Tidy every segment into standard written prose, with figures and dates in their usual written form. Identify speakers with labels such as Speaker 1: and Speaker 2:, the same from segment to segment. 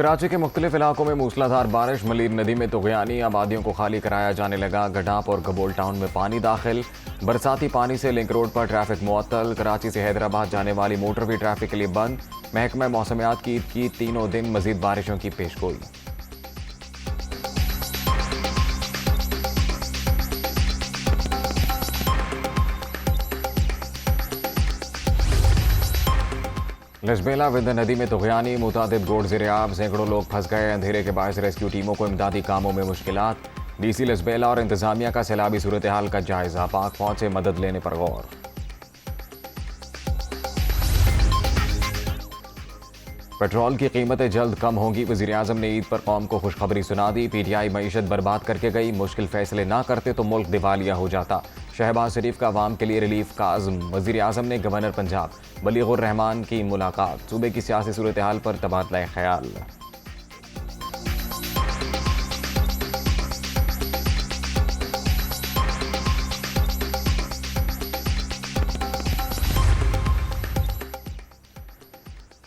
Speaker 1: कराची के मुख्तलिफ इलाकों में मूसलाधार बारिश, मलीर नदी में तुग़यानी, आबादियों को खाली कराया जाने लगा। गडाप और गबोल टाउन में पानी दाखिल। बरसाती पानी से लिंक रोड पर ट्रैफिक मुअत्तल। कराची से हैदराबाद जाने वाली मोटरवे ट्रैफिक के लिए बंद। महकमा मौसमियात की तीनों दिन मजीद बारिशों की पेशगोई। लजबेला विंद नदी में तुग़यानी, मुतादिद गोड ज़ेर-ए-आब, सैकड़ों लोग फंस गए। अंधेरे के बायस रेस्क्यू टीमों को इमदादी कामों में मुश्किलात। डीसी लजबेला और इंतजामिया का सैलाबी सूरत हाल का जायजा, पाक फौज से मदद लेने पर गौर। पेट्रोल की कीमतें जल्द कम होंगी, वज़ीर-ए-आज़म ने ईद पर कौम को खुशखबरी सुना दी। पीटीआई मईशत बर्बाद करके गई, मुश्किल फैसले ना करते तो मुल्क दिवालिया हो जाता। शहबाज शरीफ का अवाम के लिए रिलीफ का अज़्म। वज़ीर-ए-आज़म ने गवर्नर पंजाब बलीगुर रहमान की मुलाकात। सूबे की सियासी सूरत हाल पर तबादला ख्याल।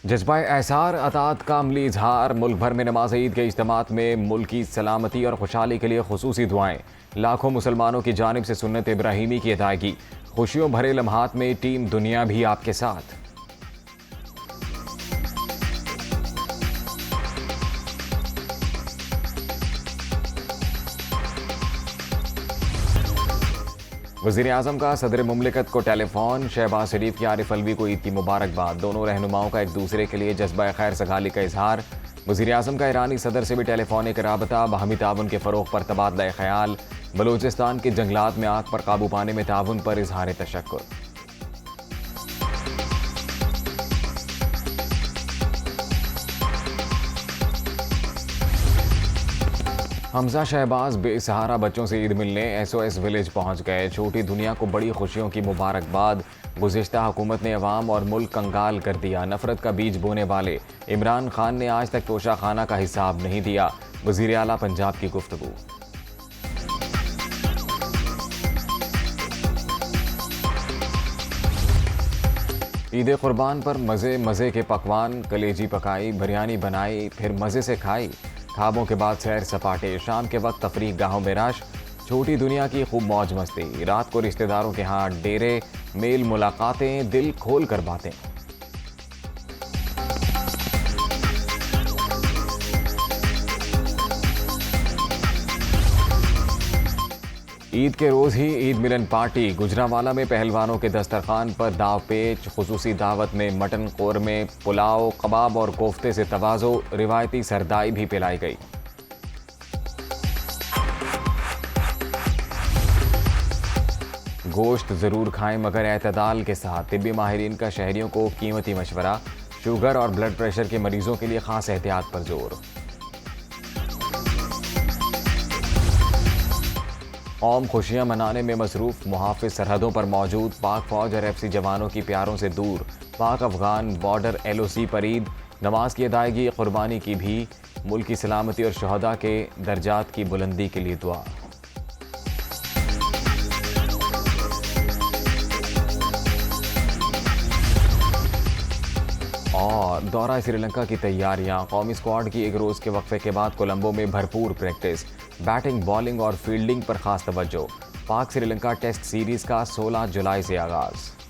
Speaker 1: जज्बा एहसार अतात का अमली इजहार। मुल्क भर में नमाज ईद के इज्तिमात में मुल्क की सलामती और खुशहाली के लिए खुसूसी दुआएं। लाखों मुसलमानों की जानिब से सुन्नत इब्राहीमी की अदायगी। खुशियों भरे लम्हात में टीम दुनिया भी आपके साथ। वज़ीर-ए-आज़म का सदर मुमलिकत को टेलीफोन। शहबाज शरीफ की आरिफ अलवी को ईद की मुबारकबाद। दोनों रहनुमाओं का एक दूसरे के लिए जज्बा खैर सगाली का इजहार। वज़ीर-ए-आज़म का ईरानी सदर से भी टेलीफोनिक राबता। बाहमी ताउन के फ़रोग़ पर तबादला ख्याल। बलूचिस्तान के जंगलात में आग पर काबू पाने में ताउन पर इजहार तशक्कुर। हमजा शहबाज बेसहारा बच्चों से ईद मिलने SOS विलेज पहुंच गए। छोटी दुनिया को बड़ी खुशियों की मुबारकबाद। गुज़िश्ता हुकूमत ने अवाम और मुल्क कंगाल कर दिया। नफरत का बीज बोने वाले इमरान खान ने आज तक तोशा खाना का हिसाब नहीं दिया। वज़ीर आला पंजाब की गुफ्तगू। ईद कुर्बान पर मज़े मज़े के पकवान। कलेजी पकाई, बिरयानी बनाई, फिर मज़े से खाई। ख्वाबों के बाद सैर सपाटे। शाम के वक्त तफरीक गाहों में रश। छोटी दुनिया की खूब मौज मस्ती। रात को रिश्तेदारों के यहाँ डेरे, मेल मुलाकातें, दिल खोल कर बातें। ईद के रोज़ ही ईद मिलन पार्टी। गुजरांवाला में पहलवानों के दस्तरखान पर दाव पेच। खुसूसी दावत में मटन कोरमे, पुलाव, कबाब और कोफ्ते से तवाज़ो। रिवायती सरदाई भी पिलाई गई। गोश्त ज़रूर खाएं मगर एतदाल के साथ। तिब्बी माहिरीन का शहरियों को कीमती मशवरा। शुगर और ब्लड प्रेशर के मरीजों के लिए खास एहतियात पर जोर। कौम खुशियां मनाने में मसरूफ़। मुहाफ़िज़ सरहदों पर मौजूद। पाक फौज और FC जवानों की प्यारों से दूर। पाक अफ़गान बॉर्डर LOC पर ईद। नमाज की अदायगी, क़ुरबानी की भी। मुल्क की सलामती और शहदा के दर्जात की बुलंदी के लिए दुआ। और दौरा श्रीलंका की तैयारियां। कौमी स्क्वाड की एक रोज़ के वक्फे के बाद कोलंबो में भरपूर प्रैक्टिस। बैटिंग, बॉलिंग और फील्डिंग पर खास तवज्जो। पाक श्रीलंका टेस्ट सीरीज़ का 16 जुलाई से आगाज़।